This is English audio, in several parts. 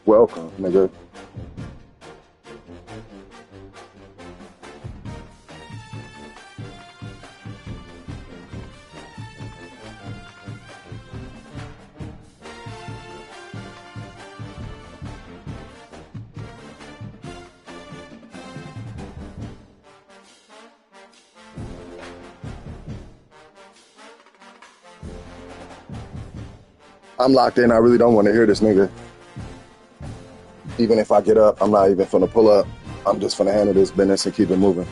Welcome, nigga. I'm locked in. I really don't want to hear this nigga. Even if I get up, I'm not even finna pull up. I'm just finna handle this business and keep it moving.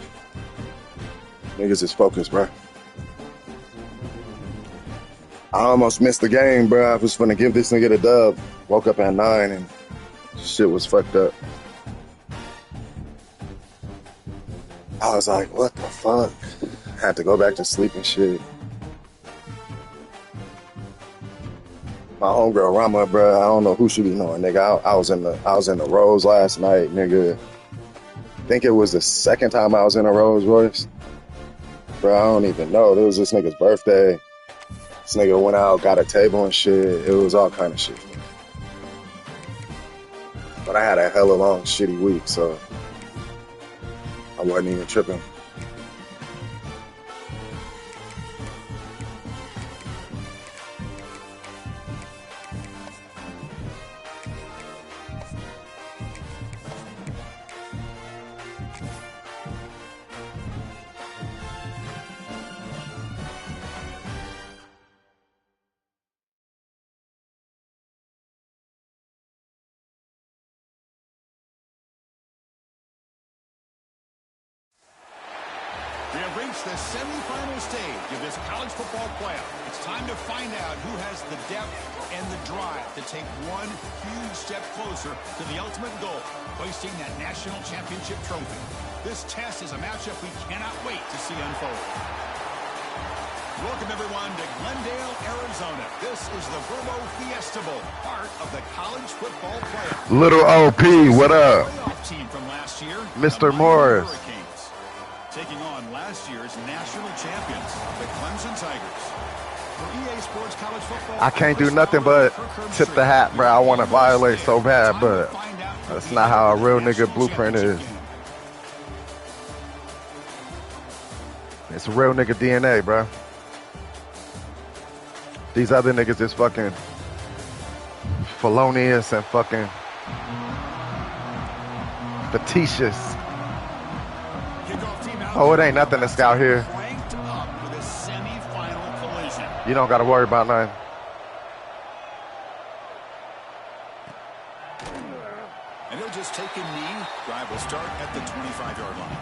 Niggas is focused, bro. I almost missed the game, bro. I was finna give this nigga the dub. Woke up at 9 and shit was fucked up. I was like, what the fuck? Had to go back to sleep and shit. My homegirl Rama, bro. I don't know who should be knowing, nigga. I was in the Rose last night, nigga. I think it was the second time I was in a Rolls Royce. Bro, I don't even know. It was this nigga's birthday. This nigga went out, got a table and shit. It was all kind of shit. But I had a hella long, shitty week, so I wasn't even tripping. We have reached the semifinal stage of this college football playoff. It's time to find out who has the depth and the drive to take one huge step closer to the ultimate goal, hoisting that national championship trophy. This test is a matchup we cannot wait to see unfold. Welcome, everyone, to Glendale, Arizona. This is the Verbo Fiesta Bowl, part of the college football playoff. Little OP, what up? Playoff team from last year, Mr. Morris. Taking on last year's national champions, the Clemson Tigers. For EA Sports College Football, I can't do nothing but tip the hat, bro. I want to violate so bad, but that's not how a real nigga blueprint is. It's real nigga DNA, bro. These other niggas is fucking felonious and fucking fictitious. Oh, it ain't nothing to scout here. You don't got to worry about nothing. And he'll just take a knee. Drive will start at the 25-yard line.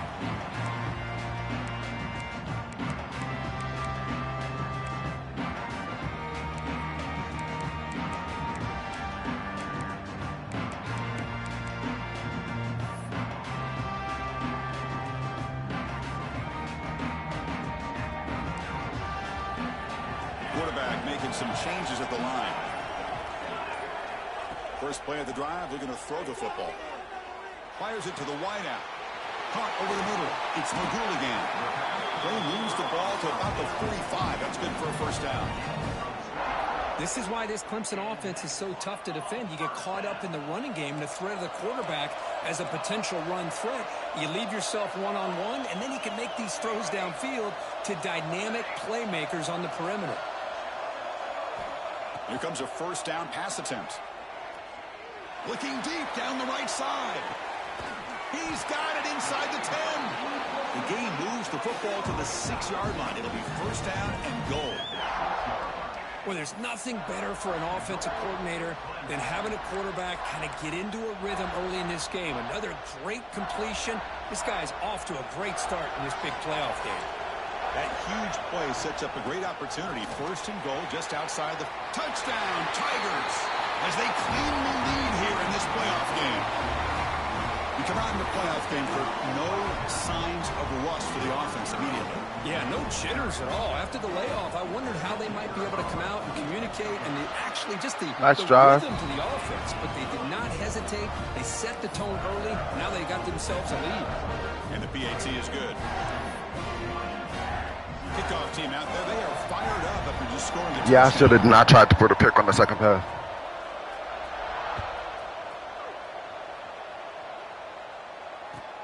Quarterback making some changes at the line. First play of the drive, they're going to throw the football. Fires it to the wideout. Caught over the middle. It's Magul again. They moves the ball to about the 45. That's good for a first down. This is why this Clemson offense is so tough to defend. You get caught up in the running game, the threat of the quarterback as a potential run threat. You leave yourself one-on-one, and then you can make these throws downfield to dynamic playmakers on the perimeter. Here comes a first down pass attempt. Looking deep down the right side. He's got it inside the 10. The game moves the football to the 6-yard line. It'll be first down and goal. Well, there's nothing better for an offensive coordinator than having a quarterback kind of get into a rhythm early in this game. Another great completion. This guy's off to a great start in this big playoff game. That huge play sets up a great opportunity. First and goal just outside the touchdown, Tigers, as they cleanly lead here in this playoff game. You come out in the playoff game for no signs of rust for the offense immediately. Yeah, no jitters at all. After the layoff, I wondered how they might be able to come out and communicate and actually just the rhythm to the offense. But they did not hesitate. They set the tone early. Now they got themselves a lead. And the PAT is good. Kickoff team out there. They are fired up after just scoring a touchdown. Yeah, I should have not tried to put a pick on the second pass.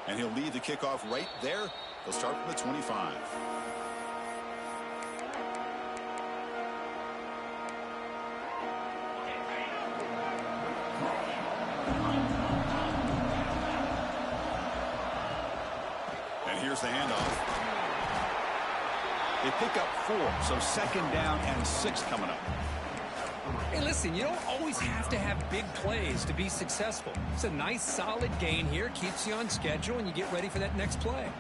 And he'll lead the kickoff right there. They'll start from the 25. And here's the handoff. They pick up 4, so second down and 6 coming up. Hey, listen, you don't always have to have big plays to be successful. It's a nice, solid gain here. Keeps you on schedule, and you get ready for that next play.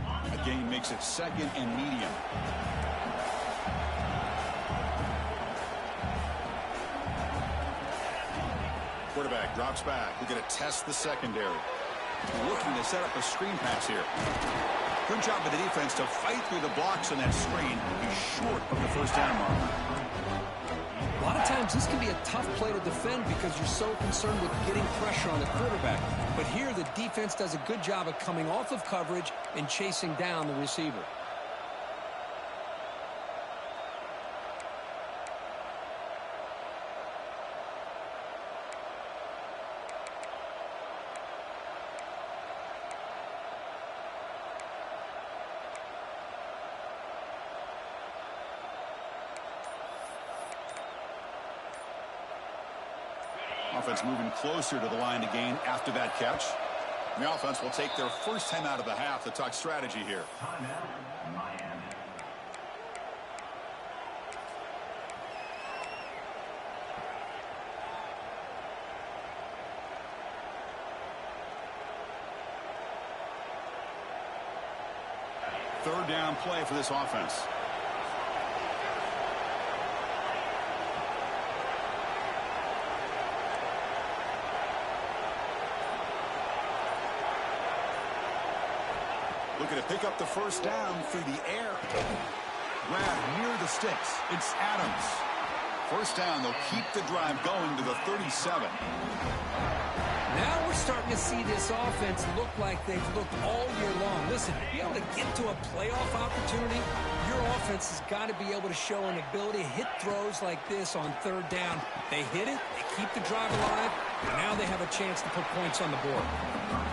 A gain makes it second and medium. Quarterback drops back. We're going to test the secondary. Looking to set up a screen pass here. Good job by the defense to fight through the blocks on that screen. He's short of the first down mark. A lot of times this can be a tough play to defend because you're so concerned with getting pressure on the quarterback. But here the defense does a good job of coming off of coverage and chasing down the receiver. Offense moving closer to the line to gain after that catch. And the offense will take their first time out of the half to talk strategy here. Third down play for this offense. Looking to pick up the first down through the air. Grab near the sticks. It's Adams. First down. They'll keep the drive going to the 37. Now we're starting to see this offense look like they've looked all year long. Listen, to be able to get to a playoff opportunity, your offense has got to be able to show an ability to hit throws like this on third down. They hit it, they keep the drive alive, and now they have a chance to put points on the board.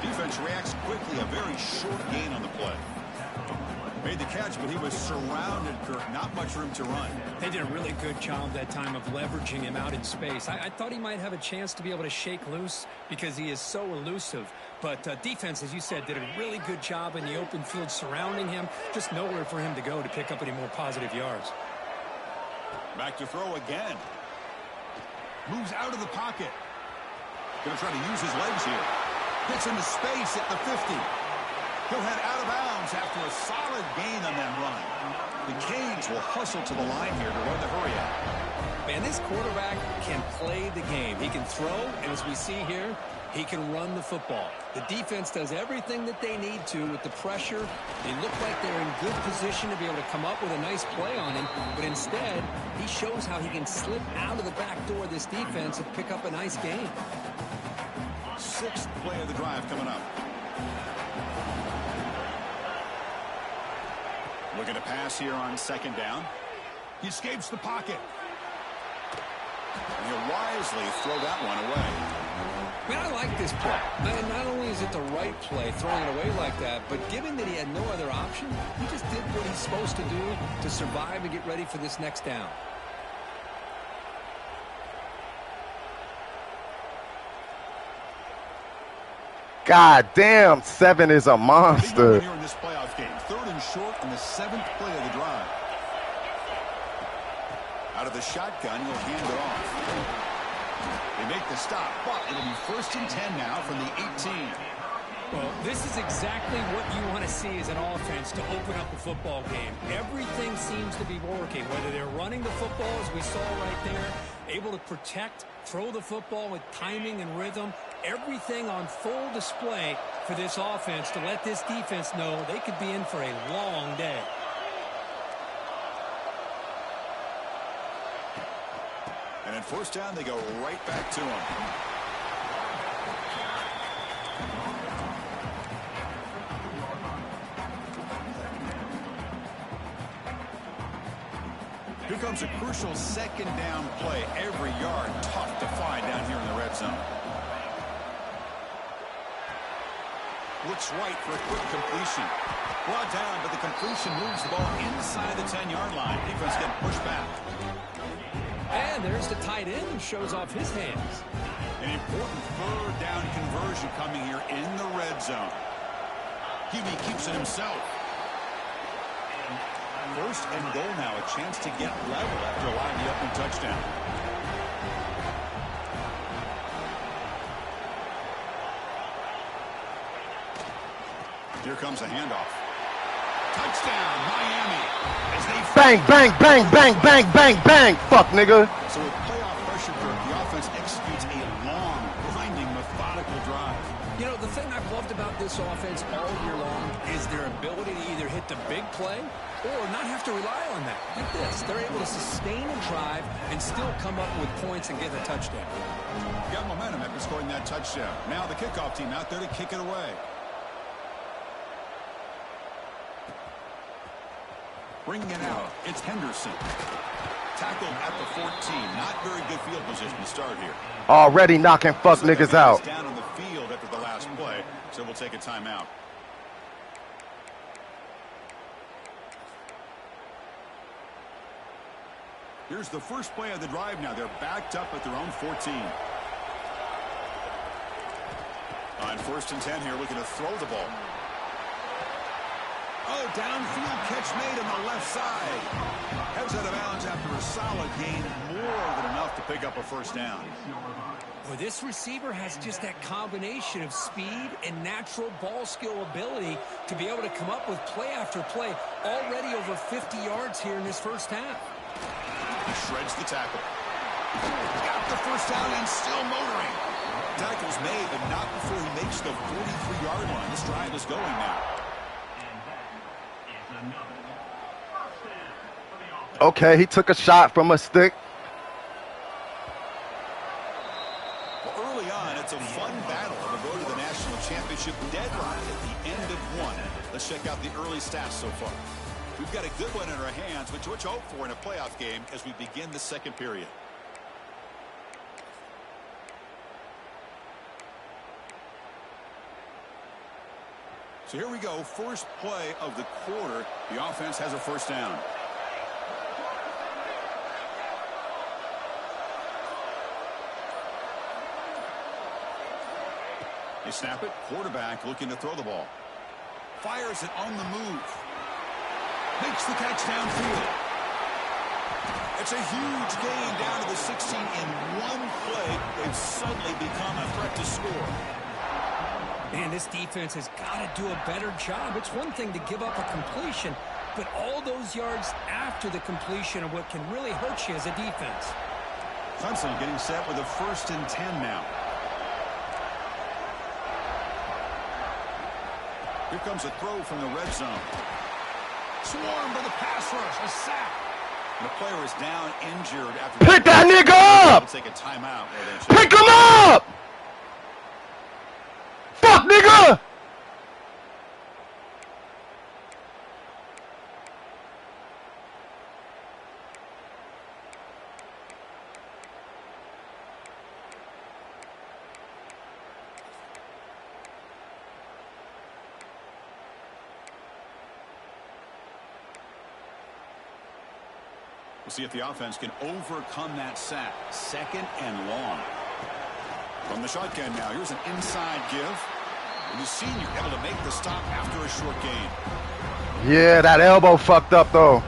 Defense reacts quickly. A very short gain on the play. Made the catch, but he was surrounded, Kirk. Not much room to run. They did a really good job that time of leveraging him out in space. I thought he might have a chance to be able to shake loose because he is so elusive. But defense, as you said, did a really good job in the open field surrounding him. Just nowhere for him to go to pick up any more positive yards. Back to throw again. Moves out of the pocket. Going to try to use his legs here. Gets into space at the 50. He'll head out of bounds after a solid gain on that run. The Canes will hustle to the line here to run the hurry out. Man, this quarterback can play the game. He can throw, and as we see here, he can run the football. The defense does everything that they need to with the pressure. They look like they're in good position to be able to come up with a nice play on him, but instead, he shows how he can slip out of the back door of this defense and pick up a nice gain. Sixth play of the drive coming up. Looking to pass here on second down. He escapes the pocket. And he'll wisely throw that one away. Man, I like this play. And not only is it the right play, throwing it away like that, but given that he had no other option, he just did what he's supposed to do to survive and get ready for this next down. God damn, 7 is a monster. Here in this playoff game, third and short in the 7th play of the drive. Out of the shotgun, he'll hand it off. They make the stop, but it'll be 1st and 10 now from the 18. Well, this is exactly what you want to see as an offense to open up a football game. Everything seems to be working, whether they're running the football, as we saw right there, able to protect, throw the football with timing and rhythm. Everything on full display for this offense to let this defense know they could be in for a long day. And at first down, they go right back to him. Here comes a crucial second down play. Every yard tough to find down here in the red zone. Looks right for a quick completion. Brought down, but the completion moves the ball inside the 10-yard line. Defense getting pushed back. And there's the tight end who shows off his hands. An important third down conversion coming here in the red zone. Hubie keeps it himself. First and goal now, a chance to get level after allowing the opening touchdown. Here comes a handoff. Touchdown, Miami. As they Bang, bang, bang, bang, bang, bang, bang. Fuck, nigga. So with playoff pressure group, the offense executes a long, grinding, methodical drive. You know, the thing I've loved about this offense all year long is their ability to either hit the big play or not have to rely on that. Like this, they're able to sustain a drive and still come up with points and get a touchdown. Got momentum after scoring that touchdown. Now the kickoff team out there to kick it away. Bringing it out, it's Henderson. Tackled at the 14. Not very good field position to start here. Already knocking fuck niggas out. Down on the field after the last play, so we'll take a timeout. Here's the first play of the drive now. They're backed up at their own 14. On 1st and 10 here, looking to throw the ball. Oh, downfield catch made on the left side. Heads out of bounds after a solid gain, more than enough to pick up a first down. Well, this receiver has just that combination of speed and natural ball skill ability to be able to come up with play after play, already over 50 yards here in this first half. He shreds the tackle. Got the first down and still motoring. Tackle's made, but not before he makes the 43-yard line. This drive is going now. Okay, he took a shot from a stick. Well, early on, it's a fun battle on the road to the national championship deadline at the end of one. Let's check out the early stats so far. We've got a good one in our hands, which what you hope for in a playoff game as we begin the second period. So here we go, first play of the quarter. The offense has a first down. They snap it, quarterback looking to throw the ball. Fires it on the move. Makes the catch downfield. It's a huge gain down to the 16 in one play. They've suddenly become a threat to score. Man, this defense has got to do a better job. It's one thing to give up a completion, but all those yards after the completion are what can really hurt you as a defense. Clemson getting set with a 1st and 10 now. Here comes a throw from the red zone. Swarmed by the pass rush, a sack. And the player is down injured after... Pick that nigga up! We'll take a timeout. Pick him up! Fuck, nigga! We'll see if the offense can overcome that sack. 2nd and long. From the shotgun now, here's an inside give. And the senior able to make the stop after a short gain. Yeah, that elbow fucked up, though.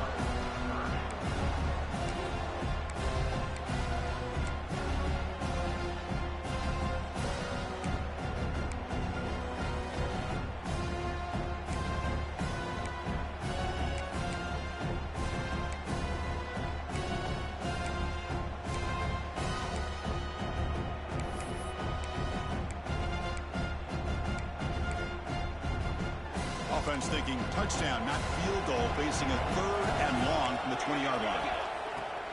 offense thinking touchdown, not field goal, facing a 3rd and long from the 20-yard line.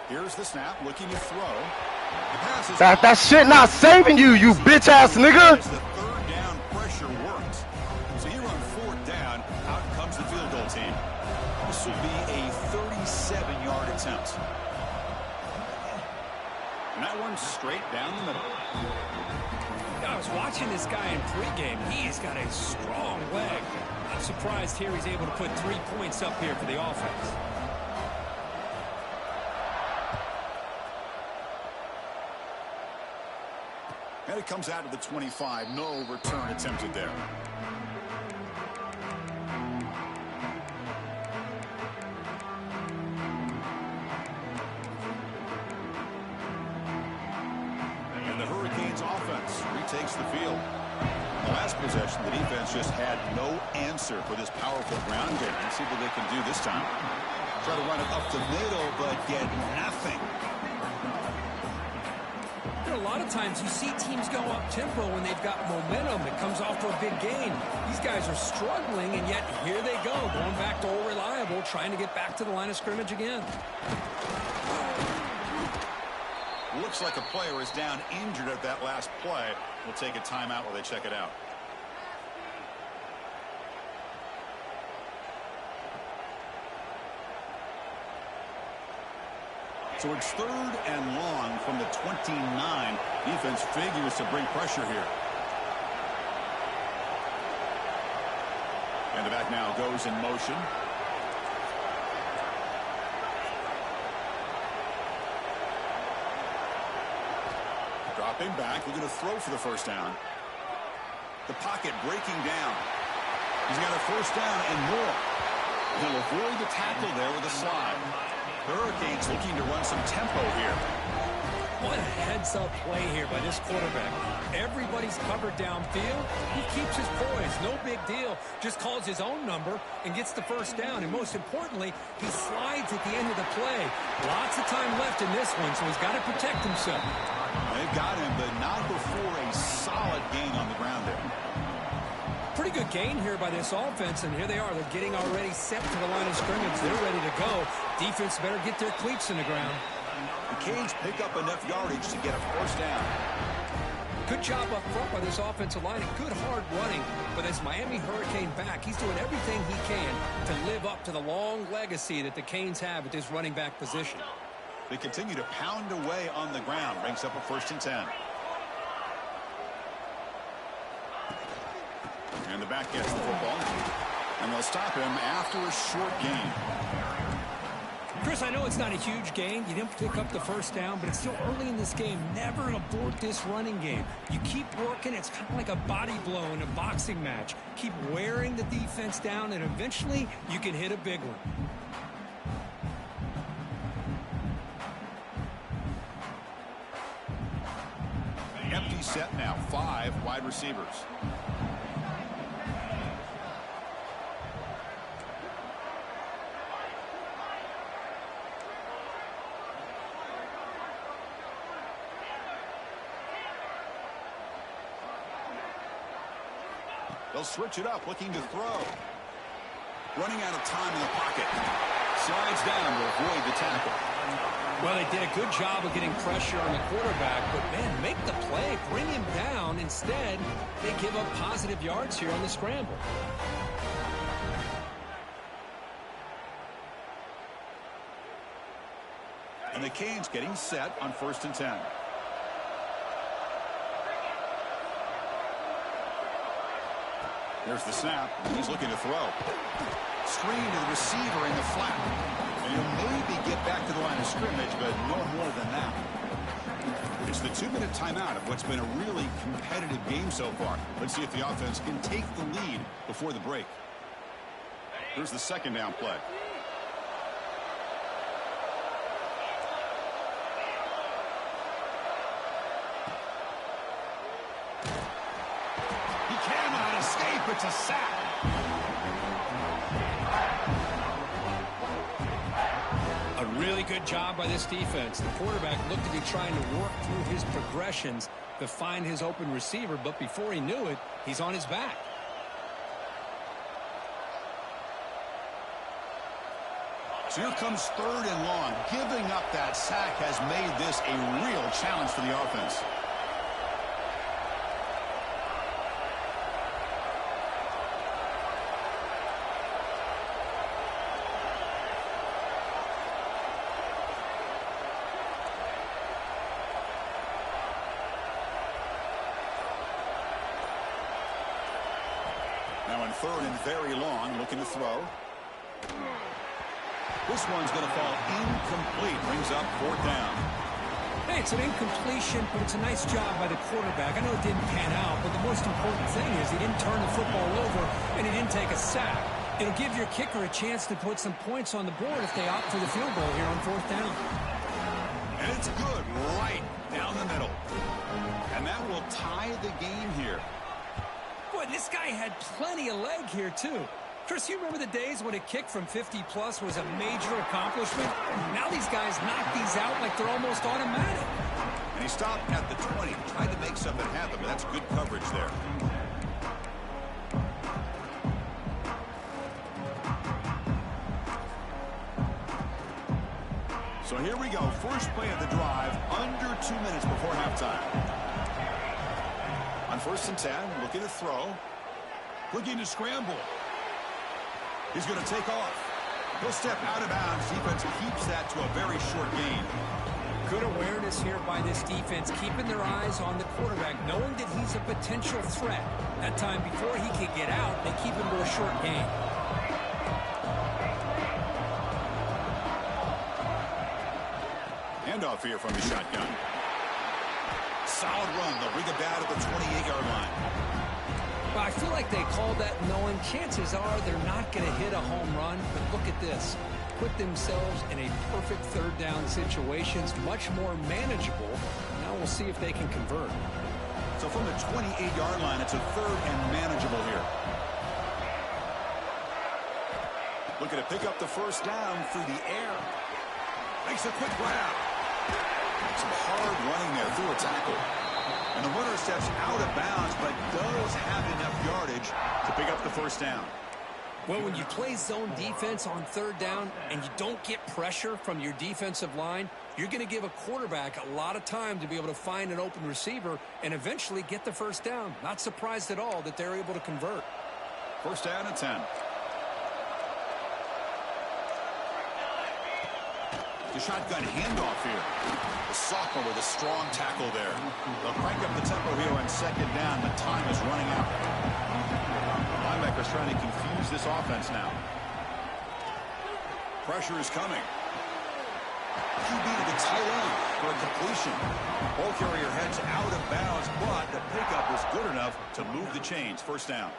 Here's the snap, looking to throw. The pass is That shit not saving you, you bitch-ass nigga. as the 3rd down pressure works. So here on 4th down, out comes the field goal team. This will be a 37-yard attempt. And that one's straight down the middle. I was watching this guy in pregame. He's got a strong leg. I'm surprised here he's able to put 3 points up here for the offense. And it comes out to the 25. No return attempted there. And the Hurricanes offense retakes the field. In the last possession, the defense just had no answer for this powerful ground game. Let's see what they can do this time. Try to run it up the middle, but get nothing. A lot of times you see teams go up-tempo when they've got momentum. It comes off to a big gain. These guys are struggling, and yet here they go, going back to old reliable, trying to get back to the line of scrimmage again. Looks like a player is down injured at that last play. We'll take a timeout while they check it out. So it's 3rd and long from the 29. Defense figures to bring pressure here. And the back now goes in motion. Dropping back, looking to throw for the 1st down. The pocket breaking down. He's got a 1st down and more. He'll avoid the tackle there with a slide. The Hurricanes looking to run some tempo here. What a heads-up play here by this quarterback. Everybody's covered downfield. He keeps his poise. No big deal. Just calls his own number and gets the 1st down. And most importantly, he slides at the end of the play. Lots of time left in this one, so he's got to protect himself. They've got him, but not before a solid gain on the ground there. Pretty good gain here by this offense, and here they are. They're getting already set to the line of scrimmage. They're ready to go. Defense better get their cleats in the ground. The Canes pick up enough yardage to get a 1st down. Good job up front by this offensive line, and good hard running. But as Miami Hurricane back, he's doing everything he can to live up to the long legacy that the Canes have at this running back position. They continue to pound away on the ground. Brings up a 1st and 10. And the back gets the football. And they'll stop him after a short gain. Chris, I know it's not a huge gain. You didn't pick up the 1st down, but it's still early in this game. Never abort this running game. You keep working. It's kind of like a body blow in a boxing match. Keep wearing the defense down, and eventually you can hit a big one. Empty set now. 5 wide receivers. They'll switch it up, looking to throw. Running out of time in the pocket. Slides down to avoid the tackle. Well, they did a good job of getting pressure on the quarterback, but, man, make the play. Bring him down. Instead, they give up positive yards here on the scramble. And the Canes getting set on 1st and 10. There's the snap. He's looking to throw. Screen to the receiver in the flat. And he'll maybe get back to the line of scrimmage, but no more than that. It's the 2-minute timeout of what's been a really competitive game so far. Let's see if the offense can take the lead before the break. Here's the 2nd down play. He cannot escape. It's a sack. A really good job by this defense. The quarterback looked to be trying to work through his progressions to find his open receiver, but before he knew it, he's on his back. So here comes 3rd and long. Giving up that sack has made this a real challenge for the offense. Now in 3rd and very long, looking to throw. This one's going to fall incomplete. Brings up 4th down. Hey, it's an incompletion, but it's a nice job by the quarterback. I know it didn't pan out, but the most important thing is he didn't turn the football over and he didn't take a sack. It'll give your kicker a chance to put some points on the board if they opt for the field goal here on 4th down. And it's good right down the middle. And that will tie the game here. Boy, this guy had plenty of leg here, too. Chris, you remember the days when a kick from 50-plus was a major accomplishment? Now these guys knock these out like they're almost automatic. And he stopped at the 20, tried to make something happen, but that's good coverage there. So here we go. First play of the drive, under 2 minutes before halftime. On 1st and 10, looking to throw. Looking to scramble. He's going to take off. He'll step out of bounds. Defense keeps that to a very short gain. Good awareness here by this defense, keeping their eyes on the quarterback, knowing that he's a potential threat. That time before he could get out, they keep him to a short gain. Handoff here from the shotgun. Solid run. They'll bring it down at the 28-yard line. Well, I feel like they called that knowing chances are they're not going to hit a home run. But look at this. Put themselves in a perfect 3rd down situations, much more manageable. Now we'll see if they can convert. So from the 28-yard line, it's a 3rd and manageable here. Looking to pick up the 1st down through the air. Makes a quick grab. Some hard running there through a tackle. And the runner steps out of bounds, but does have enough yardage to pick up the 1st down. Well, when you play zone defense on 3rd down and you don't get pressure from your defensive line, you're going to give a quarterback a lot of time to be able to find an open receiver and eventually get the 1st down. Not surprised at all that they're able to convert. 1st down and 10. The shotgun handoff here. The sophomore with a strong tackle there. They'll crank up the tempo here on 2nd down. The time is running out. The linebacker's trying to confuse this offense now. Pressure is coming. QB to the tight end for a completion. Ball carrier heads out of bounds, but the pickup was good enough to move the chains. 1st down.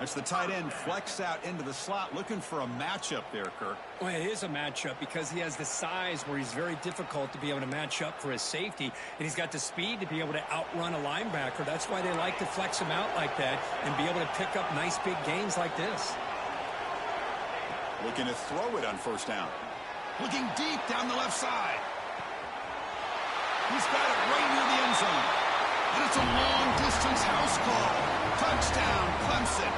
It's the tight end flexed out into the slot, looking for a matchup there, Kirk. Well, it is a matchup because he has the size where he's very difficult to be able to match up for his safety, and he's got the speed to be able to outrun a linebacker. That's why they like to flex him out like that and be able to pick up nice big gains like this. Looking to throw it on 1st down. Looking deep down the left side. He's got it right near the end zone. And it's a long-distance house call. Touchdown, Clemson.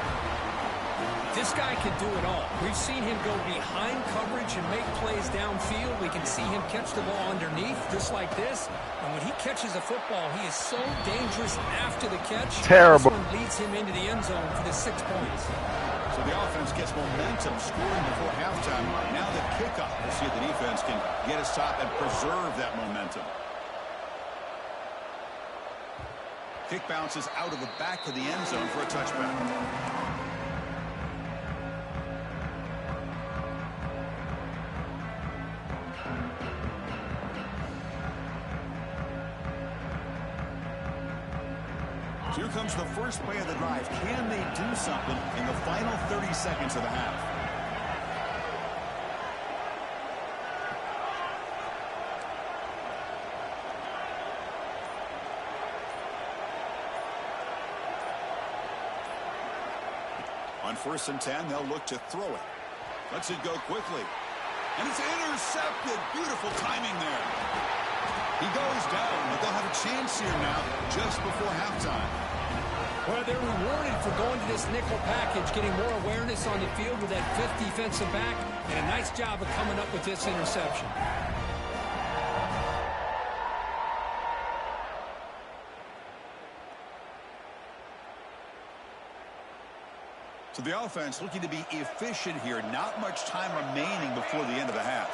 This guy can do it all. We've seen him go behind coverage and make plays downfield. We can see him catch the ball underneath just like this. And when he catches a football, he is so dangerous after the catch. Terrible. This one leads him into the end zone for the 6 points. So the offense gets momentum, scoring before halftime. Now the kickoff. We'll see if the defense can get a stop and preserve that momentum. Kick bounces out of the back of the end zone for a touchback. So here comes the first play of the drive. Can they do something in the final 30 seconds of the half? On 1st and 10, they'll look to throw it. Lets it go quickly. And it's intercepted. Beautiful timing there. He goes down, but they'll have a chance here now just before halftime. Well, they're rewarded for going to this nickel package, getting more awareness on the field with that fifth defensive back, and a nice job of coming up with this interception. So the offense looking to be efficient here. Not much time remaining before the end of the half.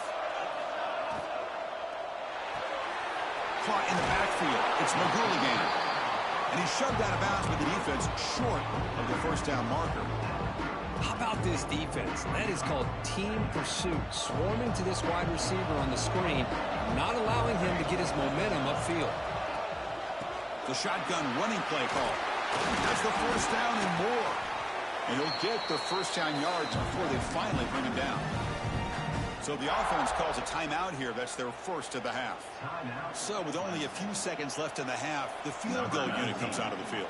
Caught in the backfield. It's McGool again. And he's shoved out of bounds with the defense short of the first down marker. How about this defense? That is called team pursuit. Swarming to this wide receiver on the screen, not allowing him to get his momentum upfield. The shotgun running play call. That's the first down and more. And he'll get the first down yards before they finally bring him down. So the offense calls a timeout here. That's their first of the half. So with only a few seconds left in the half, the field goal unit comes out of the field.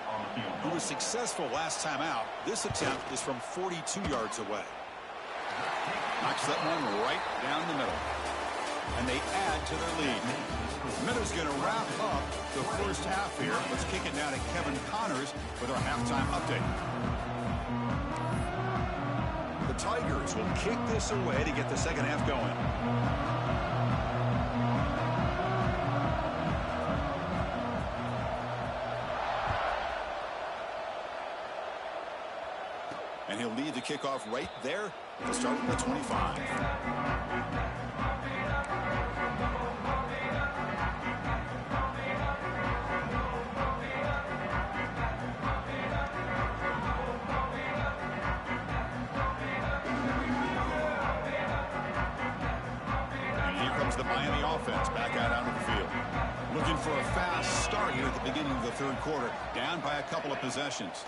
Who was successful last time out, this attempt is from 42 yards away. Knocks that one right down the middle. And they add to their lead. Minutes going to wrap up the first half here. Let's kick it now to Kevin Connors with our halftime update. The Tigers will kick this away to get the second half going. And he'll lead the kickoff right there at the start of the 25. The Miami offense back out onto the field. Looking for a fast start here at the beginning of the third quarter. Down by a couple of possessions.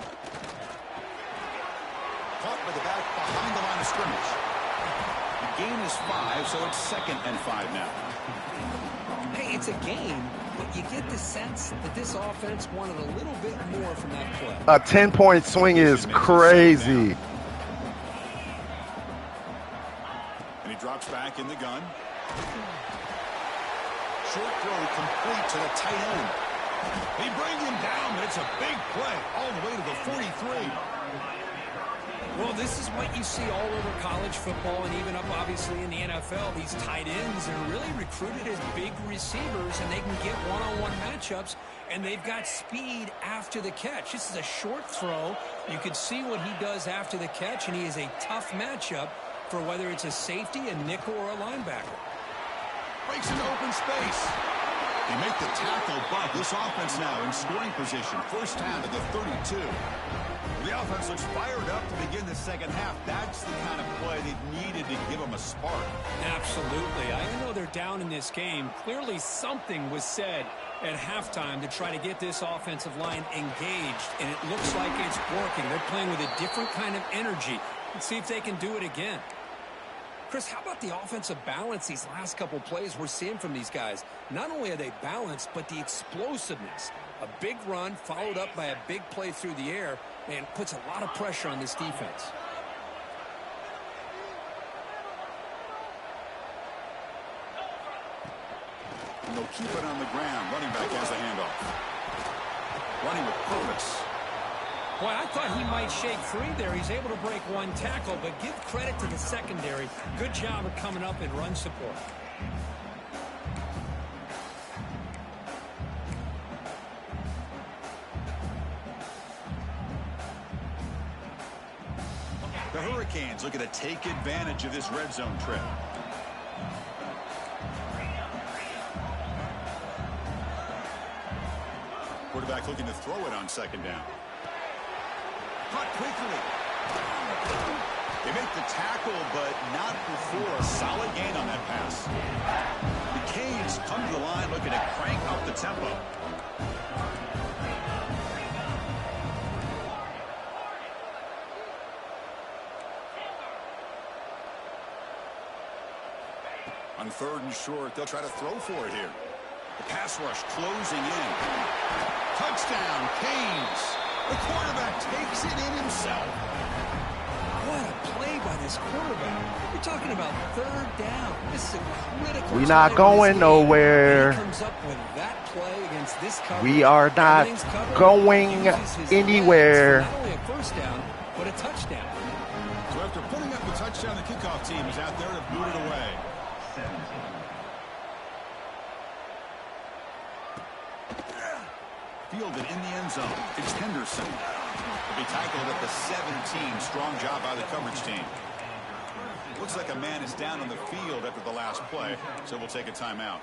Caught by the back behind the line of scrimmage. The gain is 5, so it's 2nd and 5 now. Hey, it's a game, but you get the sense that this offense wanted a little bit more from that play. A 10-point swing is crazy. And he drops back in the gun. Short throw complete to the tight end. They bring him down, but it's a big play all the way to the 43. Well, this is what you see all over college football and even up, obviously, in the NFL. These tight ends are really recruited as big receivers, and they can get one-on-one matchups, and they've got speed after the catch. This is a short throw. You can see what he does after the catch, and he is a tough matchup for whether it's a safety, a nickel, or a linebacker. Breaks into open space. They make the tackle, but this offense now in scoring position. First down to the 32. The offense looks fired up to begin the second half. That's the kind of play they've needed to give them a spark. Absolutely. I know they're down in this game. Clearly something was said at halftime to try to get this offensive line engaged, and it looks like it's working. They're playing with a different kind of energy. Let's see if they can do it again. Chris, how about the offensive balance these last couple plays we're seeing from these guys? Not only are they balanced, but the explosiveness. A big run followed up by a big play through the air, and puts a lot of pressure on this defense. And they'll keep it on the ground. Running back has a handoff. Running with purpose. Boy, I thought he might shake free there. He's able to break one tackle, but give credit to the secondary. Good job of coming up in run support. The Hurricanes looking to take advantage of this red zone trip. Quarterback looking to throw it on second down. Caught quickly. They make the tackle, but not before a solid gain on that pass. The Canes come to the line looking to crank up the tempo. On 3rd and short, they'll try to throw for it here. The pass rush closing in. Touchdown, Canes. The quarterback takes it in himself. What a play by this quarterback. You're talking about third down. This is a critical. We not going nowhere. He comes up with that play against this coverage. We are not going anywhere. Not only a first down, but a touchdown. So after putting up the touchdown, the kickoff team is out there to boot it away. Fielded in the end zone. It's Henderson. He'll be tackled at the 17. Strong job by the coverage team. Looks like a man is down on the field after the last play, so we'll take a timeout.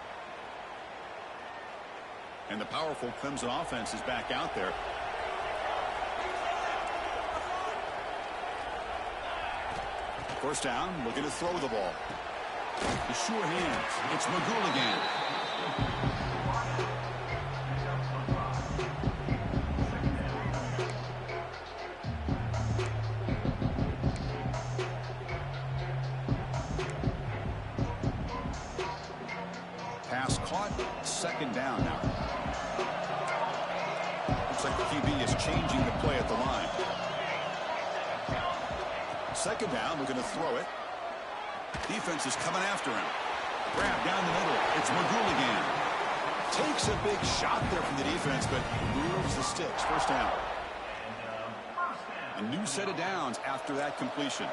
And the powerful Clemson offense is back out there. First down, looking to throw the ball. The sure hands. It's McGool again. Pass caught. Second down now. Looks like the QB is changing the play at the line. Second down, we're going to throw it. Defense is coming after him. Grab down the middle. It's McGool again. Takes a big shot there from the defense, but moves the sticks. First down. A new set of downs after that completion.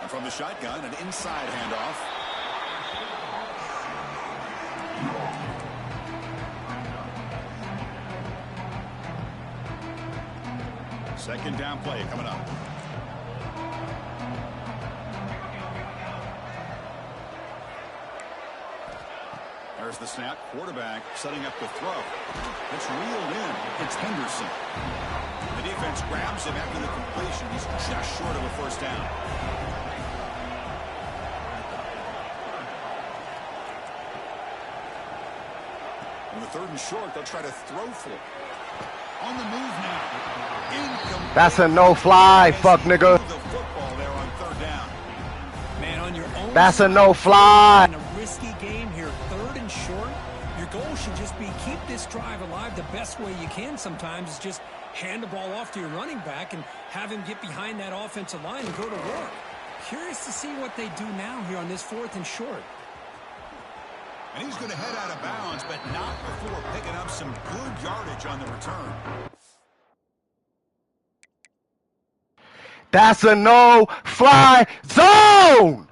And from the shotgun, an inside handoff. Second down play coming up. There's the snap. Quarterback setting up the throw. It's reeled in. It's Henderson. The defense grabs him after the completion. He's just short of a first down. On the third and short, they'll try to throw for it. On the move now. Incomplete. That's a no-fly, fuck nigga. The football there on third down. Man, on your own. That's a no-fly. In a risky game here, third and short, your goal should just be keep this drive alive the best way you can sometimes is just hand the ball off to your running back and have him get behind that offensive line and go to work. Curious to see what they do now here on this fourth and short. And he's going to head out of bounds, but not before picking up some good yardage on the return. That's a no-fly zone.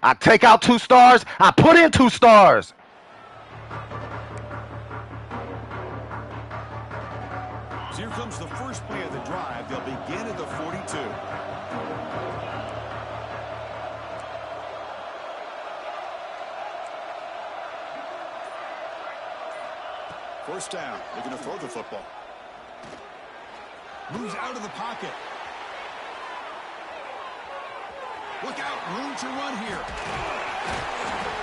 I take out 2 stars. I put in 2 stars. So here comes the first play of the drive. They'll begin at the 42. First down. They're going to throw the football. Moves out of the pocket. Look out, room to run here.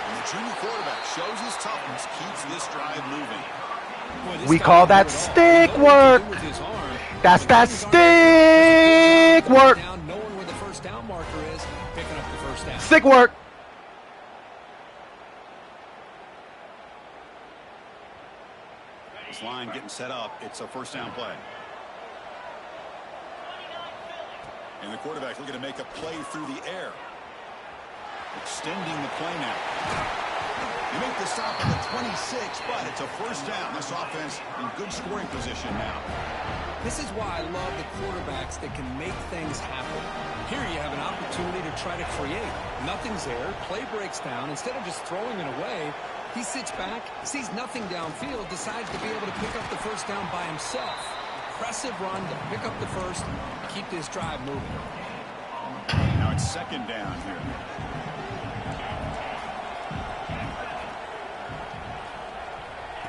And the junior quarterback shows his toughness, keeps this drive moving. We call that stick work. That's that stick work. Knowing where the first down marker is, picking up the first down. Stick work. This line getting set up. It's a first down play. And the quarterback looking to make a play through the air. Extending the play now. You make the stop at the 26, but it's a first down. This offense in good scoring position now. This is why I love the quarterbacks that can make things happen. Here you have an opportunity to try to create. Nothing's there. Play breaks down. Instead of just throwing it away, he sits back, sees nothing downfield, decides to be able to pick up the first down by himself. Impressive run to pick up the first, keep this drive moving. Now it's second down here.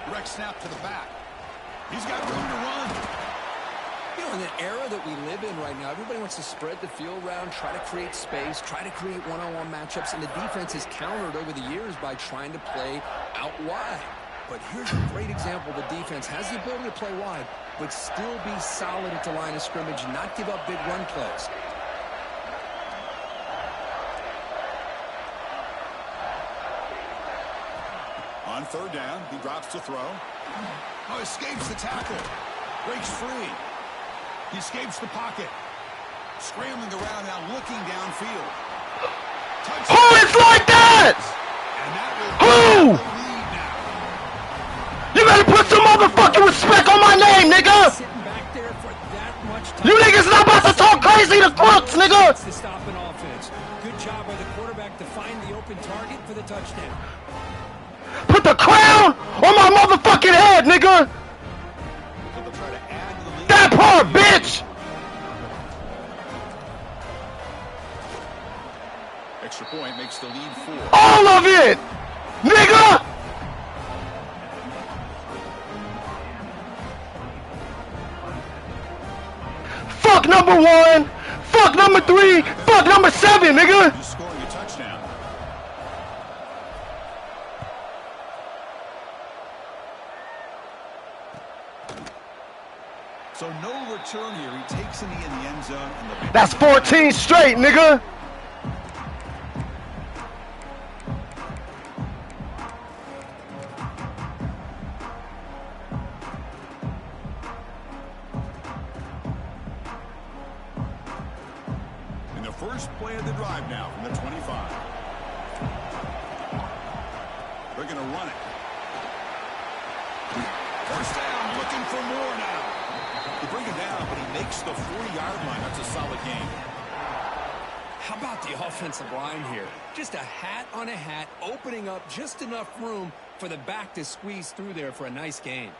Direct snap to the back. He's got room to run. You know, in the era that we live in right now, everybody wants to spread the field around, try to create space, try to create one-on-one matchups, and the defense has countered over the years by trying to play out wide. But here's a great example. The defense has the ability to play wide, but still be solid at the line of scrimmage and not give up big run plays. On third down, he drops to throw. Oh, escapes the tackle. Breaks free. He escapes the pocket. Scrambling around now, looking downfield. Touchdown. Who is like that? And that will Who? the lead now. You better put some motherfucking respect on my name, nigga. Sitting back there for that much time. You niggas not about to talk crazy to crooks, nigga. To stop an offense. Good job by the quarterback to find the open target for the touchdown. Put the crown on my motherfucking head, nigga. So they'll try to add to the lead. That part, bitch. Extra point makes the lead 4. All of it, nigga. Fuck number 1. Fuck number 3. Fuck number 7, nigga. Just scoring a touchdown. So no return here. He takes a knee in the end zone. And That's 14 straight, nigga. in the first play of the drive now from the 25. They're going to run it. First down, looking for more now. They bring him down, but he makes the 40-yard line. That's a solid game. How about the offensive line here? Just a hat on a hat, opening up just enough room for the back to squeeze through there for a nice gain.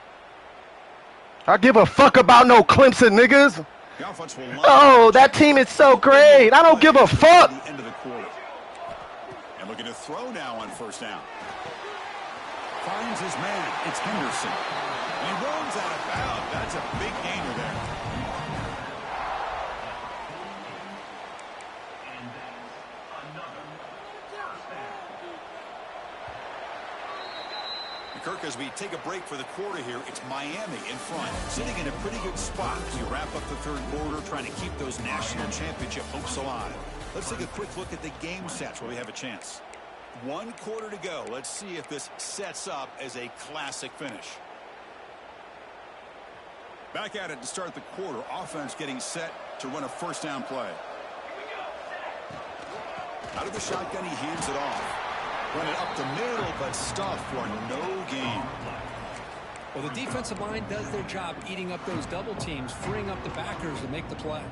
I give a fuck about no Clemson niggas. The offense will line Oh, that team is so great. I don't give a fuck. at the end of the quarter. And looking to throw now on first down. Finds his man. It's Henderson. And he runs out of bounds. That's a big gainer there. Kirk, as we take a break for the quarter here, it's Miami in front, sitting in a pretty good spot as we wrap up the third quarter, trying to keep those national championship hopes alive. Let's take a quick look at the game sets where we have a chance. 1 quarter to go. Let's see if this sets up as a classic finish. Back at it to start the quarter. Offense getting set to run a first down play. Out of the shotgun, he hands it off. Run it up the middle, but stuffed for no gain. Well, the defensive line does their job eating up those double teams, freeing up the backers to make the play.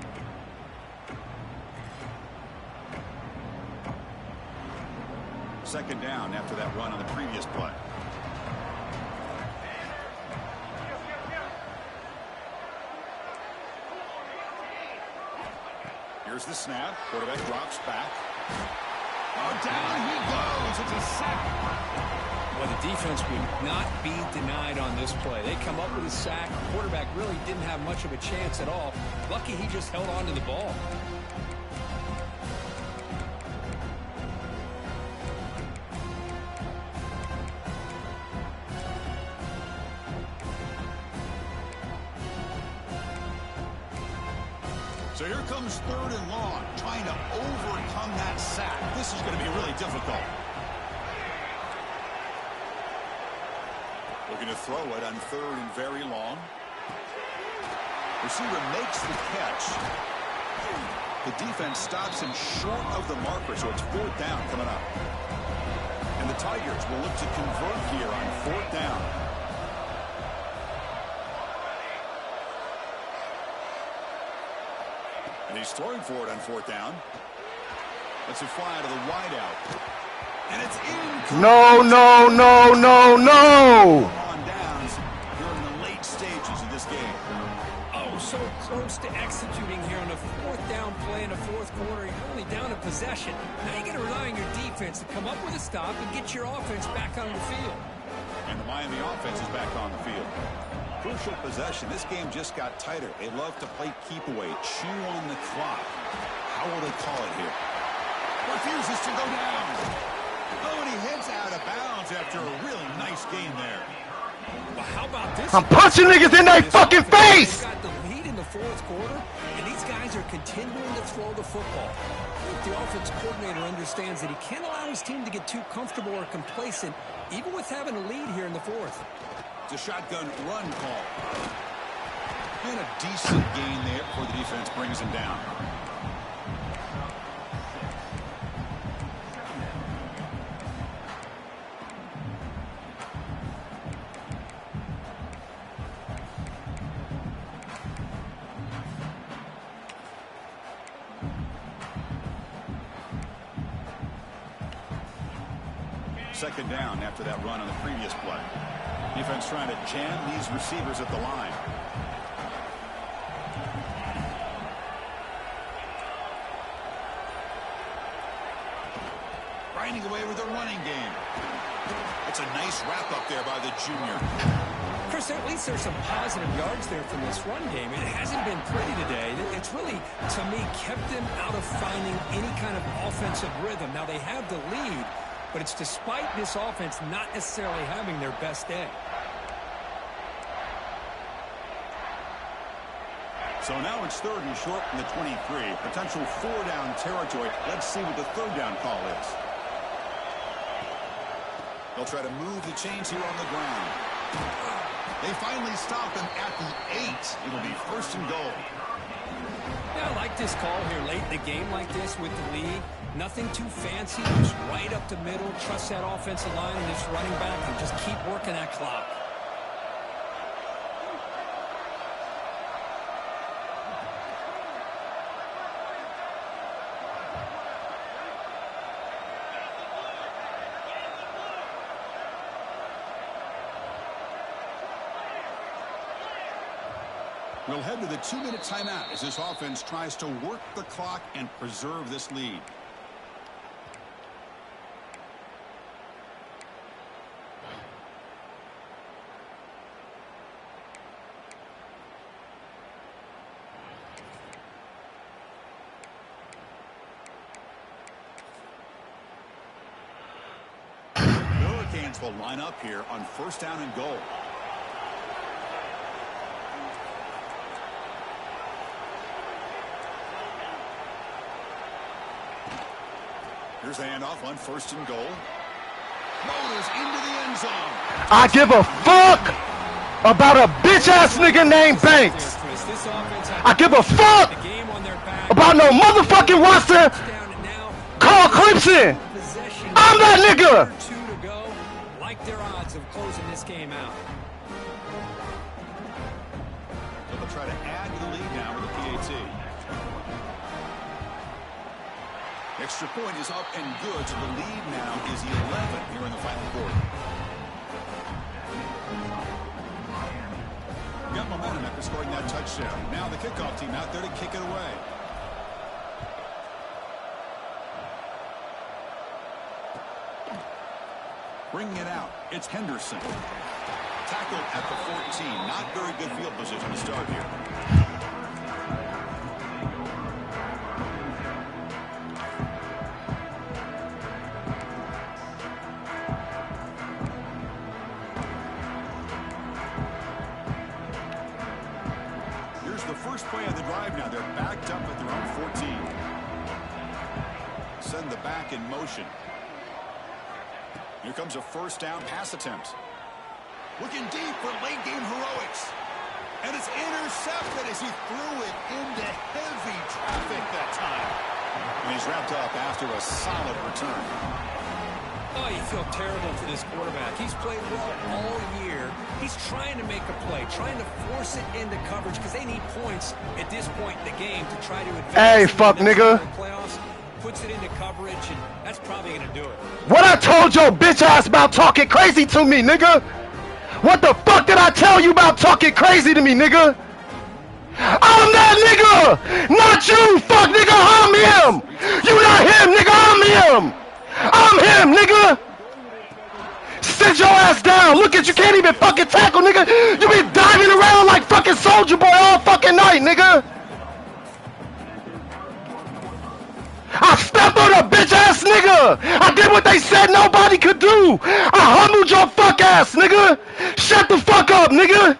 Second down after that run on the previous play. Here's the snap. Quarterback drops back. Oh, down he goes. It's a sack. Well, the defense would not be denied on this play. They come up with a sack. The quarterback really didn't have much of a chance at all. Lucky he just held on to the ball. So here comes 3rd and long, trying to overcome that sack. This is going to be really difficult. Looking to throw it on 3rd and very long. Receiver makes the catch. The defense stops him short of the marker, so it's 4th down coming up. And the Tigers will look to convert here on 4th down. And he's throwing for it on 4th down. That's a fly to the wideout. And it's in. No, no, no, no, no. On downs here in the late stages of this game. Oh, so close to executing here on a 4th down play in the 4th quarter. You're only down a possession. Now you're going to rely on your defense to come up with a stop and get your offense back on the field. And the Miami offense is back on the field. crucial possession. This game just got tighter. They love to play keep away, chew on the clock. How will they call it here? Refuses to go down. Oh, and he heads out of bounds after a really nice game there. Well, how about this? I'm punching niggas in their fucking face! They got the lead in the fourth quarter, and these guys are continuing to throw the football. The offense coordinator understands that he can't allow his team to get too comfortable or complacent, even with having a lead here in the fourth. It's a shotgun run call. And a decent gain there before the defense brings him down. Second down after that run on the previous play. Defense trying to jam these receivers at the line. Grinding away with the running game. It's a nice wrap up there by the junior. Chris, at least there's some positive yards there from this run game. It hasn't been pretty today. It's really, to me, kept them out of finding any kind of offensive rhythm. Now, they have the lead, but it's despite this offense not necessarily having their best day. So now it's third and short from the 23. Potential four-down territory. Let's see what the third down call is. They'll try to move the chains here on the ground. They finally stop them at the 8. It'll be first and goal. Yeah, I like this call here late in the game like this with the lead. Nothing too fancy, just right up the middle. Trust that offensive line and this running back and just keep working that clock. We'll head to the 2-minute timeout as this offense tries to work the clock and preserve this lead. Hurricanes will line up here on first down and goal. Here's the handoff on first and goal. Motors into the end zone. I give a fuck about a bitch-ass nigga named Banks. I give a fuck about no motherfucking roster called Clemson. I'm that nigga. Like their odds of closing this game out. So they'll try to add to the lead now with the PAT. Extra point is up and good, so the lead now is 11 here in the final quarter. Got momentum after scoring that touchdown. Now the kickoff team out there to kick it away. Bringing it out, it's Henderson. Tackled at the 14. Not very good field position to start here. Play on the drive now. They're backed up at their own 14. Send the back in motion. Here comes a first down pass attempt. Looking deep for late game heroics. And it's intercepted as he threw it into heavy traffic that time. And he's wrapped up after a solid return. Oh, you feel terrible for this quarterback. He's played well all year. He's trying to make a play, trying to force it into coverage because they need points at this point in the game to try to advance. Hey, fuck nigga. Playoffs, puts it into coverage, and that's probably going to do it. What I told your bitch ass about talking crazy to me, nigga? What the fuck did I tell you about talking crazy to me, nigga? I'm that nigga! Not you, fuck nigga, I'm him! You not him, nigga, I'm him! I'm him, nigga! sit your ass down. Look at you, can't even fucking tackle, nigga. You be diving around like fucking Soldier Boy all fucking night, nigga. I stepped on a bitch ass nigga. I did what they said nobody could do. I humbled your fuck ass, nigga. Shut the fuck up, nigga.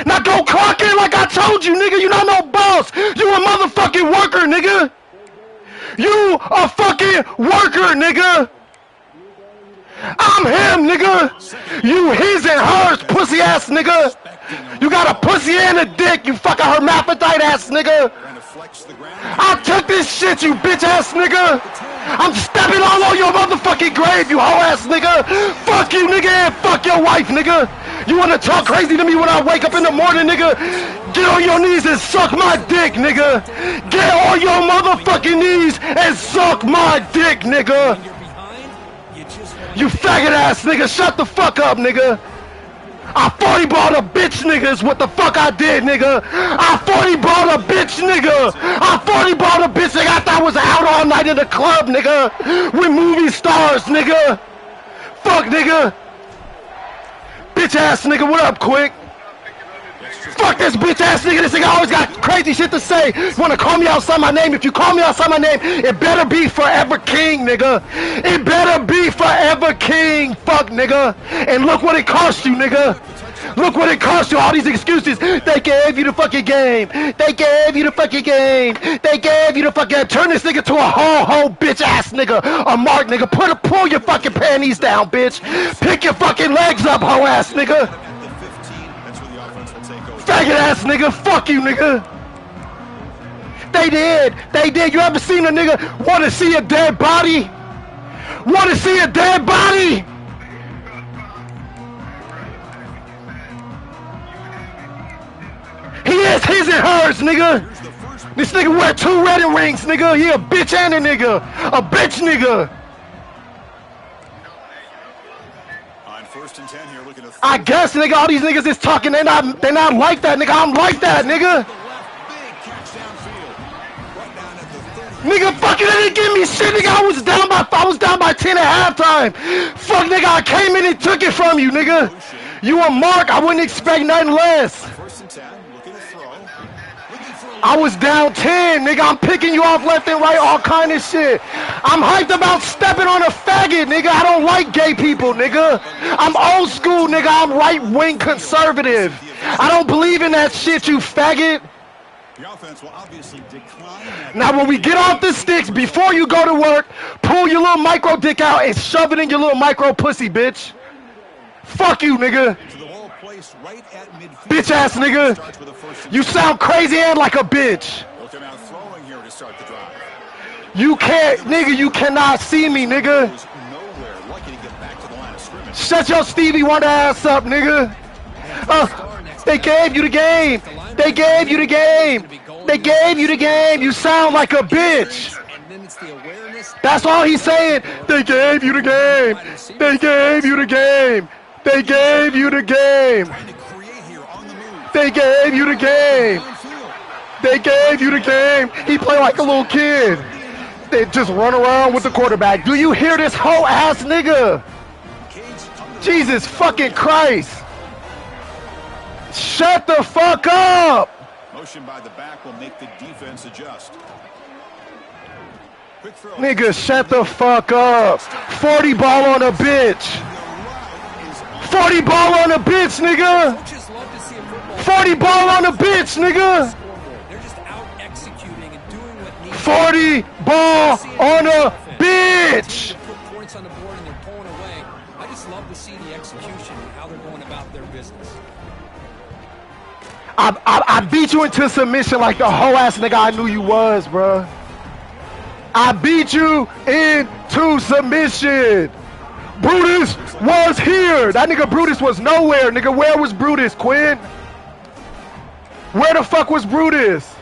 Now go clock in like I told you, nigga. You not no boss. You a motherfucking worker, nigga. You a fucking worker, nigga. I'm him, nigga. You his and hers, pussy ass nigga. You got a pussy and a dick, you fucking hermaphrodite ass nigga. I took this shit, you bitch ass nigga. I'm stepping all on your motherfucking grave, you hoe ass nigga. Fuck you, nigga, and fuck your wife, nigga. You wanna talk crazy to me when I wake up in the morning, nigga? Get on your knees and suck my dick, nigga. Get on your motherfucking knees and suck my dick, nigga. You faggot ass nigga, shut the fuck up, nigga. I 40 balled a bitch, nigga, is what the fuck I did, nigga. I 40 balled a bitch, nigga. I 40 balled a bitch, nigga. I thought I was out all night in the club, nigga. With movie stars, nigga. Fuck, nigga. Bitch ass nigga, what up, quick? Fuck this bitch ass nigga. This nigga always got crazy shit to say. You wanna call me outside my name? If you call me outside my name, it better be Forever King, nigga. It better be Forever King. Fuck, nigga. And look what it cost you, nigga. Look what it cost you. All these excuses. They gave you the fucking game. They gave you the fucking game. They gave you the fucking. Turn this nigga to a ho bitch ass nigga. A mark nigga. Pull your fucking panties down, bitch. Pick your fucking legs up, ho ass nigga. Faggot ass nigga, fuck you nigga. They did. You ever seen a nigga wanna see a dead body? Wanna see a dead body? He is his and hers, nigga. This nigga wear 2 wedding rings, nigga. He a bitch and a nigga. A bitch nigga. I guess, nigga, all these niggas is talking, they're not like that, nigga. I'm like that, nigga. Nigga, fucking, they didn't give me shit, nigga. I was down by 10 at halftime. Fuck, nigga, I came in and took it from you, nigga. You a mark, I wouldn't expect nothing less. I was down 10, nigga. I'm picking you off left and right, all kind of shit. I'm hyped about stepping on a faggot, nigga. I don't like gay people, nigga. I'm old school, nigga. I'm right-wing conservative. I don't believe in that shit, you faggot. Now, when we get off the sticks, before you go to work, pull your little micro dick out and shove it in your little micro pussy, bitch. Fuck you, nigga. Bitch ass nigga. You sound crazy and like a bitch. You can't, nigga, you cannot see me, nigga. Shut your Stevie Wonder ass up, nigga. They gave you the game. They gave you the game. They gave you the game. You sound like a bitch. That's all he's saying. They gave you the game. They gave you the game. They gave you the game. They gave you the game. They gave you the game. He played like a little kid. They just run around with the quarterback. Do you hear this whole ass nigga? Jesus fucking Christ. Shut the fuck up. Motion by the back will make the defense adjust. Nigga, shut the fuck up. 40 ball on a bitch. 40 ball on a bitch, nigga. 40 ball on a bitch, nigga. 40 ball on a bitch. Points on the board and they're pulling away. I just love to see the execution and how they're going about their business. I beat you into submission like the whole ass nigga I knew you was, bro. I beat you into submission. Brutus was here. That nigga Brutus was nowhere, nigga. Where was Brutus, Quinn? Where the fuck was Brutus?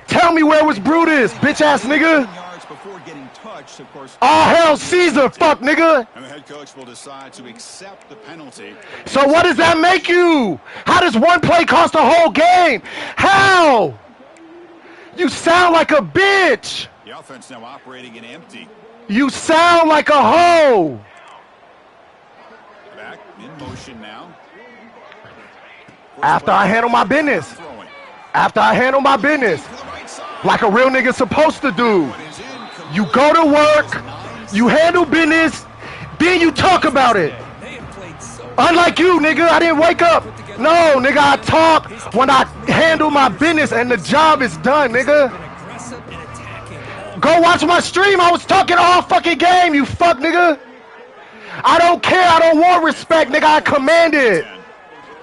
Tell me where was Brutus, bitch ass nigga. All hell Caesar, fuck nigga. And the head coach will decide to accept the penalty. So what does that make you? How does one play cost a whole game? How? You sound like a bitch. The offense now operating in empty. You sound like a hoe. In motion now. After I handle my business. After I handle my business. Like a real nigga supposed to do. You go to work, you handle business, then you talk about it. Unlike you, nigga, I didn't wake up. No, nigga, I talk when I handle my business and the job is done, nigga. Go watch my stream. I was talking all fucking game, you fuck, nigga. I don't care. I don't want respect, nigga. I command it.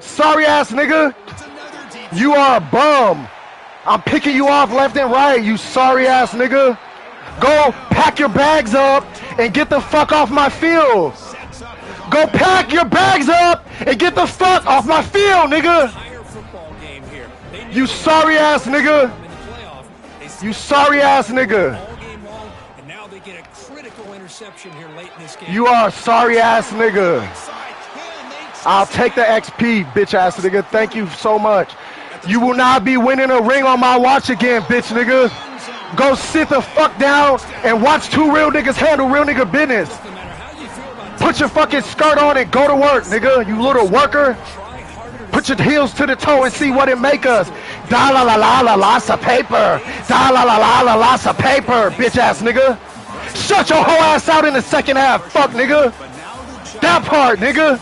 Sorry ass nigga. You are a bum. I'm picking you off left and right, you sorry ass nigga. Go pack your bags up and get the fuck off my field. Go pack your bags up and get the fuck off my field, nigga. You sorry ass nigga. You sorry ass nigga. You are a sorry ass nigga. I'll take the XP, bitch ass nigga. Thank you so much. You will not be winning a ring on my watch again, bitch nigga. Go sit the fuck down and watch two real niggas handle real nigga business. Put your fucking skirt on and go to work, nigga, you little worker. Put your heels to the toe and see what it make us. Da la la la la lots of paper. Da la la la la lots of paper, bitch ass nigga. Shut your whole ass out in the second half, fuck nigga. That part, nigga.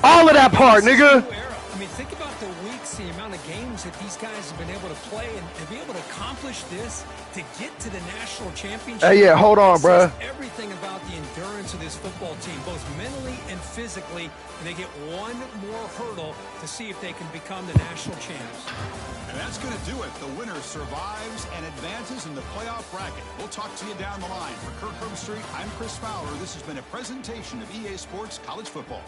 All of that part, nigga. I mean, think about the weeks, the amount of games that these guys have been able to play and to be able to accomplish this, to get to the national championship. Hey, yeah, hold on, bro. Everything about the endurance of this football team, both mentally and physically, and they get one more hurdle to see if they can become the national champs. And that's going to do it. The winner survives and advances in the playoff bracket. We'll talk to you down the line. For Kirk Herbstreit, I'm Chris Fowler. This has been a presentation of EA Sports College Football.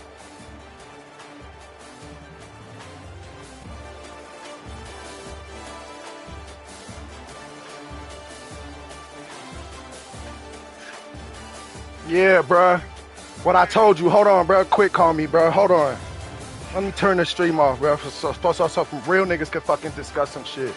Yeah, bruh. What I told you. Hold on, bruh. Quick call me, bruh. Hold on. Let me turn the stream off, bruh. So some real niggas can fucking discuss some shit.